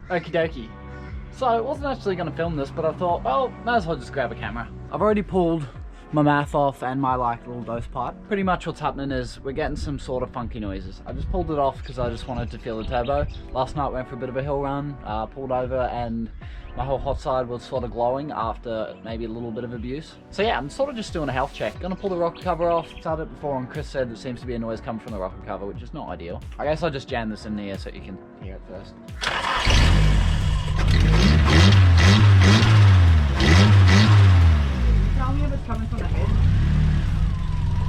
Okie dokie. So I wasn't actually going to film this, but I thought, well, might as well just grab a camera. I've already pulled my math off and my like little dose pipe. Pretty much what's happening is we're getting some sort of funky noises. I just pulled it off because I just wanted to feel the turbo. Last night went for a bit of a hill run, pulled over, and my whole hot side was sort of glowing after maybe a little bit of abuse. So yeah, I'm sort of just doing a health check. Gonna pull the rocker cover off. Started it before and Chris said there seems to be a noise coming from the rocker cover, which is not ideal. I guess I'll just jam this in the ear so you can hear it first. Tell me if it's coming from the head.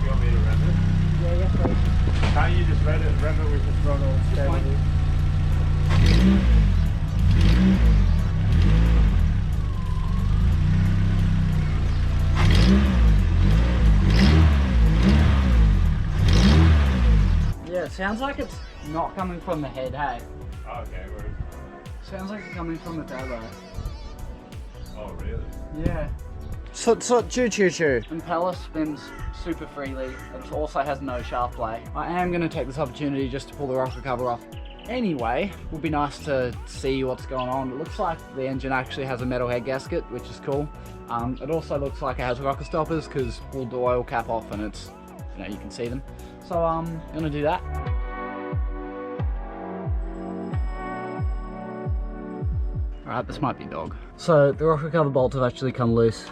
You want me to rev it? Yeah, yes please. Can't you just rev it with the throttle steady? Yeah, it sounds like it's not coming from the head, hey? Oh, okay, where is it? Sounds like it's coming from the turbo. Oh, really? Yeah. So choo choo choo. Impeller spins super freely. It also has no shaft play. I am going to take this opportunity just to pull the rocker cover off. Anyway, it would be nice to see what's going on. It looks like the engine actually has a metal head gasket, which is cool. It also looks like it has rocker stoppers because pulled the oil cap off and it's, you know, you can see them. So I'm going to do that. Alright, this might be dog. So the rocker cover bolts have actually come loose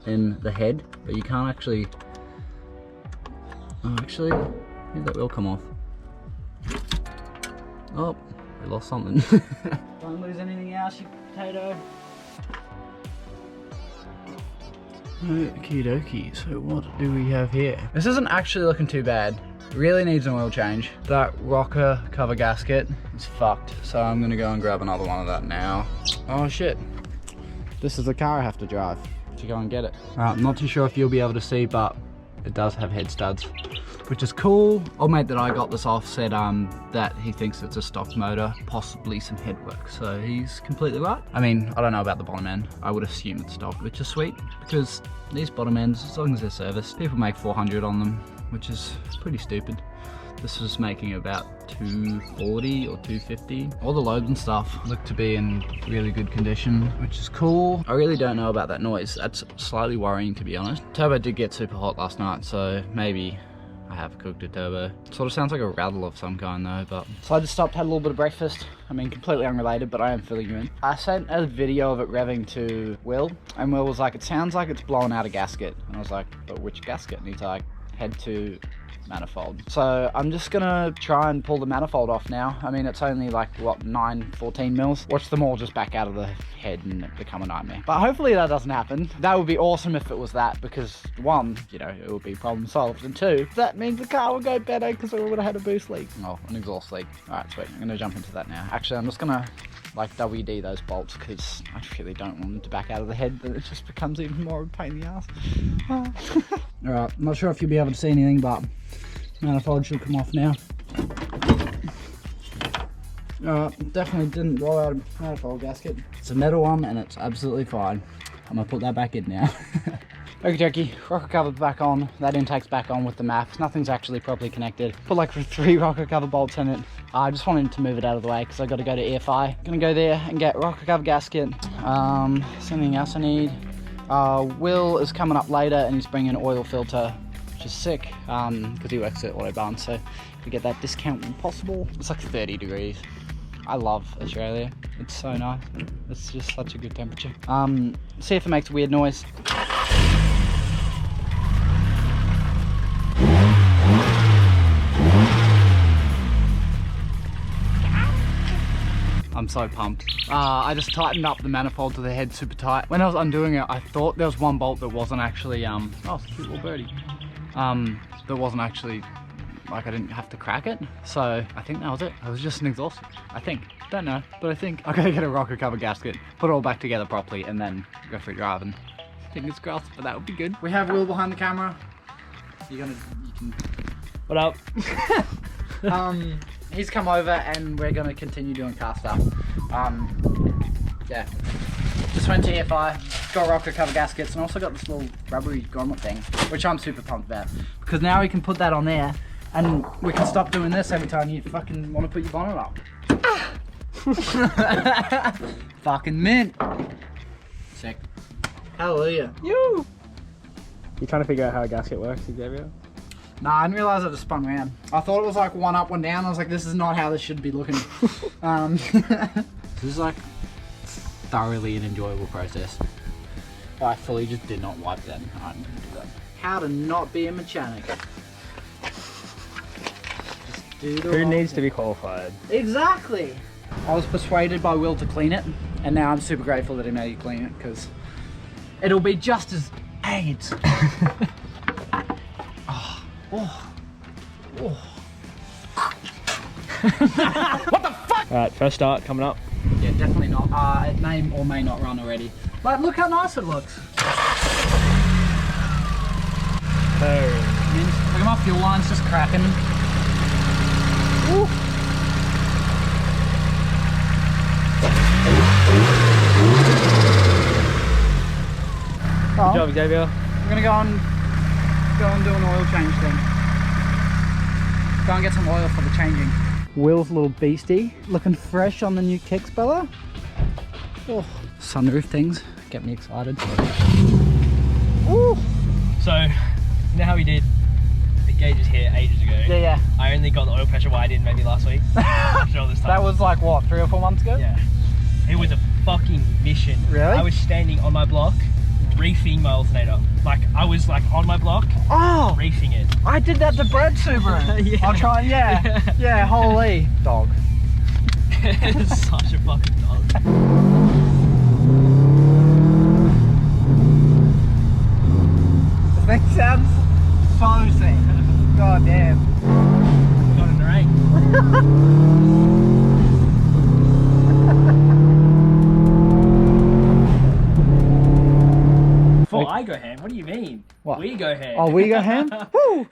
in the head, but you can't actually... Oh, actually, maybe that will come off. Oh, we lost something. Don't lose anything else, you potato. Okie dokie, so what do we have here? This isn't actually looking too bad. Really needs an oil change. That rocker cover gasket is fucked, so I'm gonna go and grab another one of that now. Oh shit. This is the car I have to drive to go and get it. I'm not too sure if you'll be able to see, but it does have head studs, which is cool. Old mate that I got this off said that he thinks it's a stock motor, possibly some head work, so he's completely right. I mean, I don't know about the bottom end. I would assume it's stock, which is sweet, because these bottom ends, as long as they're serviced, people make 400 on them, which is pretty stupid. This was making about 240 or 250. All the lobes and stuff look to be in really good condition, which is cool. I really don't know about that noise. That's slightly worrying, to be honest. Turbo did get super hot last night, so maybe I have cooked a turbo. Sort of sounds like a rattle of some kind though, but... So I just stopped, had a little bit of breakfast. I mean, completely unrelated, but I am filling you in. I sent a video of it revving to Will, and Will was like, it sounds like it's blowing out a gasket. And I was like, but which gasket? And he's like, head to manifold. So I'm just gonna try and pull the manifold off now. I mean, it's only like, what, 14 mils? Watch them all just back out of the head and it become a nightmare. But hopefully that doesn't happen. That would be awesome if it was that, because one, you know, it would be problem solved, and two, that means the car would go better because we would have had a boost leak. Oh, an exhaust leak. All right, sweet. I'm gonna jump into that now. Actually, I'm just gonna like WD those bolts because I really don't want them to back out of the head, but it just becomes even more of a pain in the ass. All right, I'm not sure if you'll be able to see anything, but manifold should come off now. Definitely didn't blow out a manifold gasket. It's a metal one and it's absolutely fine. I'm gonna put that back in now. Okie dokie, rocker cover back on, that intake's back on with the MAF. Nothing's actually properly connected. Put like 3 rocker cover bolts in it. I just wanted to move it out of the way because I got to go to EFI. Gonna go there and get rocker cover gasket. Something else I need. Will is coming up later and he's bringing an oil filter, which is sick because he works at Autobahn, so we get that discount when possible. It's like 30 degrees. I love Australia. It's so nice. It's just such a good temperature. See if it makes a weird noise. I'm so pumped. I just tightened up the manifold to the head super tight. When I was undoing it, I thought there was one bolt that wasn't actually, oh, it's a cute little birdie. That wasn't actually, like I didn't have to crack it. So I think that was it. It was just an exhaust. I think, don't know, but I think I gotta get a rocker cover gasket, put it all back together properly, and then go for a drive, and fingers crossed, but that would be good. We have Will behind the camera. You can, what up? He's come over and we're gonna continue doing car stuff. Yeah. Just went to EFI, got rocker cover gaskets, and also got this little rubbery grommet thing, which I'm super pumped about. Because now we can put that on there, and we can stop doing this every time you fucking want to put your bonnet up. Fucking mint. Sick. Hallelujah. You trying to figure out how a gasket works, Xavier? Nah, I didn't realise it just spun around. I thought it was like one up, one down. I was like, this is not how this should be looking. This is like thoroughly an enjoyable process. I fully just did not wipe that. I'm gonna do that. How to not be a mechanic. Just do the Who right needs to thing. be qualified? Exactly. I was persuaded by Will to clean it, and now I'm super grateful that he made you clean it because it'll be just as AIDS. Alright, first start coming up. Yeah, definitely not. It may or may not run already. But look how nice it looks. Look at my fuel lines just cracking. Woo. Good job, Xavier. We're gonna go and do an oil change then. Go and get some oil for the changing. Will's little beastie, looking fresh on the new kick speller. Oh, sunroof things get me excited. Ooh. So, you know how we did the gauges here ages ago? Yeah. I only got the oil pressure wired in maybe last week. After all this time. That was like what, 3 or 4 months ago? Yeah. It was a fucking mission. Really? I was standing on my block, reefing my alternator. Like, I was like on my block, Oh, reefing it. I did that to Brad Subaru. Yeah. I'll try, yeah, holy. Dog. It's such a fucking dog. The thing sounds so sick. God damn. Got in the rain. Before I go ham, what do you mean? What? We go ham. Oh, we go ham? Woo!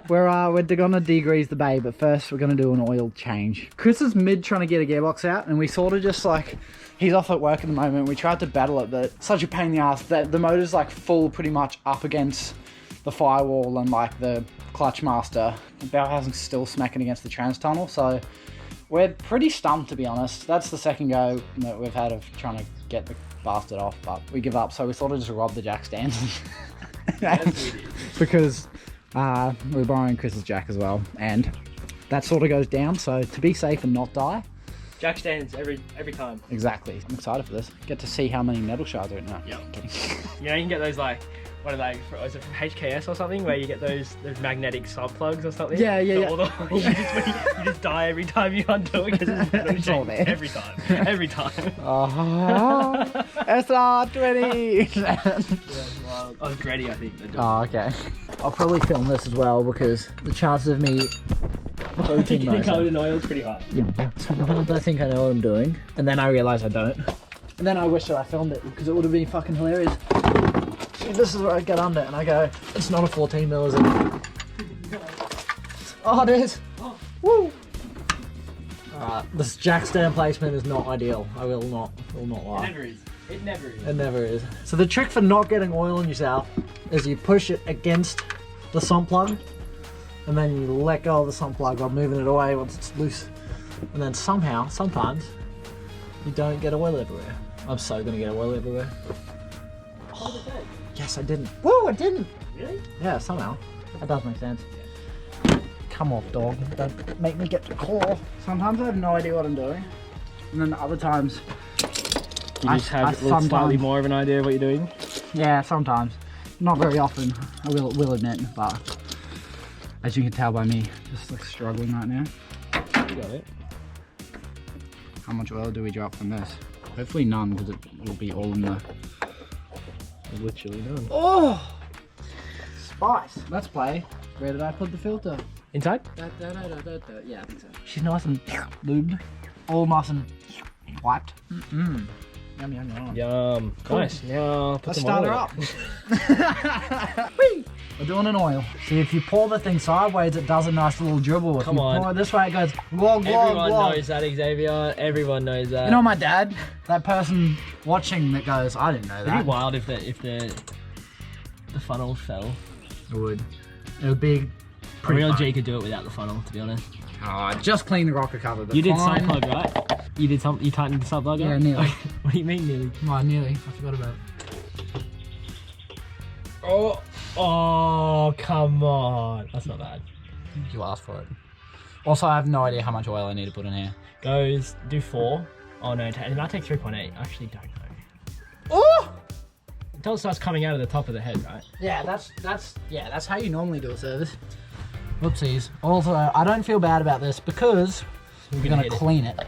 We're gonna degrease the bay, but first we're gonna do an oil change. Chris is mid trying to get a gearbox out, and we sort of just like, he's off at work at the moment. We tried to battle it, but it's such a pain in the ass that the motor's like full pretty much up against the firewall and like the clutch master. The bell housing's still smacking against the trans tunnel, so we're pretty stumped, to be honest. That's the second go that we've had of trying to get the bastard off, but we give up, so we sort of just robbed the jack stands. Because we're borrowing Chris's jack as well, and that sort of goes down, so to be safe and not die. Jack stands every time. Exactly. I'm excited for this. Get to see how many metal shards are in there. Yep. Kidding. You know, you can get those like, what are they, is it from HKS or something, where you get those magnetic sub plugs or something? Yeah. You just die every time you undo it because it's metal It's all shape. there. Every time. Every time. SR13! I was Gretty, I think. Oh, okay. I'll probably film this as well because the chances of me voting Getting covered in oil is pretty high. Yeah, sometimes I think I know what I'm doing, and then I realise I don't. And then I wish that I filmed it because it would have been fucking hilarious. See, this is where I get under and I go, it's not a 14 mil, is it? Oh, it is. Woo! This jack stand placement is not ideal. I will not lie. It never is. It never is. It never is. So the trick for not getting oil in yourself is you push it against the sump plug, and then you let go of the sump plug while moving it away once it's loose. And then sometimes, you don't get oil everywhere. I'm so gonna get oil everywhere. Oh, yes, I didn't. Woo, I didn't! Really? Yeah, somehow. That does make sense. Come off, dog. Don't make me get the claw. Sometimes I have no idea what I'm doing. And then other times, You just have slightly more of an idea of what you're doing? yeah, sometimes. Not very often, I will admit, but as you can tell by me, just like struggling right now. You got it. How much oil do we drop from this? Hopefully none, because it will be all in the... Literally done. Oh! Spice. Let's play. Where did I put the filter? Inside? Yeah, I think so. She's nice and lubed. All nice and wiped. Yum, yum, yum. Yum. Cool. Nice. Now put Let's some start oil her in up. Whee! We're doing an oil. See, if you pour the thing sideways, it does a nice little dribble. If Come you on. pour it this way, it goes glog, glog, Everyone glog. knows that, Xavier. Everyone knows that. You know my dad? That person watching that goes, I didn't know It'd that. be wild if the funnel fell. It would. It would be A real G could do it without the funnel, to be honest. Oh, just clean the rocker cover. You did fine. sump plug, right? You did something. You tightened the sub lug up? Yeah, nearly. What do you mean nearly? Oh, nearly. I forgot about it. Oh, come on. That's not bad. You asked for it. Also, I have no idea how much oil I need to put in here. Do 4. Oh no, it might take 3.8. I actually don't know. Oh! Until it starts coming out of the top of the head, right? Yeah, that's how you normally do a service. Whoopsies. Also, I don't feel bad about this because we're gonna clean it.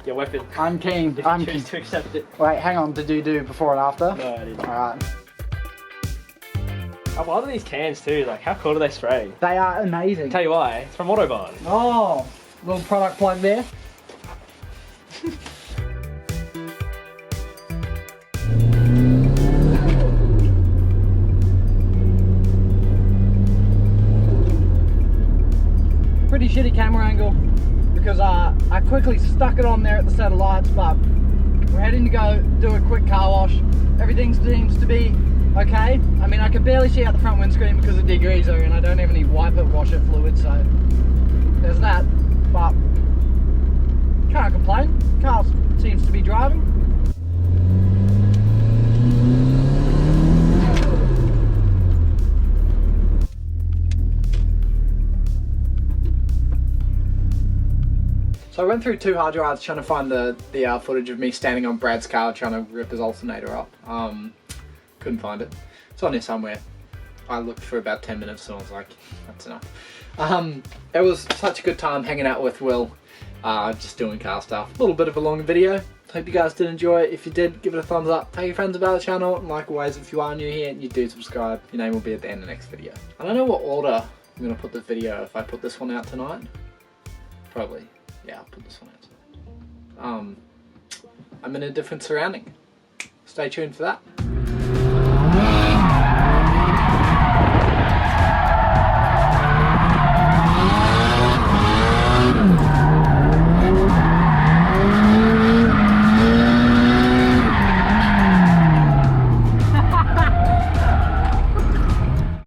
Your weapon. I'm keen. If I'm you keen. choose to accept it. Wait, hang on. Did you do before and after? No, I didn't. Alright. I love these cans too. Like, how cool do they spray? They are amazing. Tell you why. It's from Autobahn. Oh, little product plug there. Pretty shitty camera angle because I quickly stuck it on there at the set of lights, but we're heading to go do a quick car wash. Everything seems to be okay. I mean, I can barely see out the front windscreen because of degreaser, and I don't have any wiper washer fluid, so there's that. But can't complain. Car seems to be driving. So I went through 2 hard drives trying to find the footage of me standing on Brad's car trying to rip his alternator up. Couldn't find it. It's on here somewhere. I looked for about 10 minutes and I was like, that's enough. It was such a good time hanging out with Will, just doing car stuff. A little bit of a long video. Hope you guys did enjoy it. If you did, give it a thumbs up. Tell your friends about the channel. And like always, if you are new here and you do subscribe, your name will be at the end of the next video. I don't know what order I'm going to put this video. If I put this one out tonight, probably. Yeah, I'll put this one out tonight. I'm in a different surrounding. Stay tuned for that.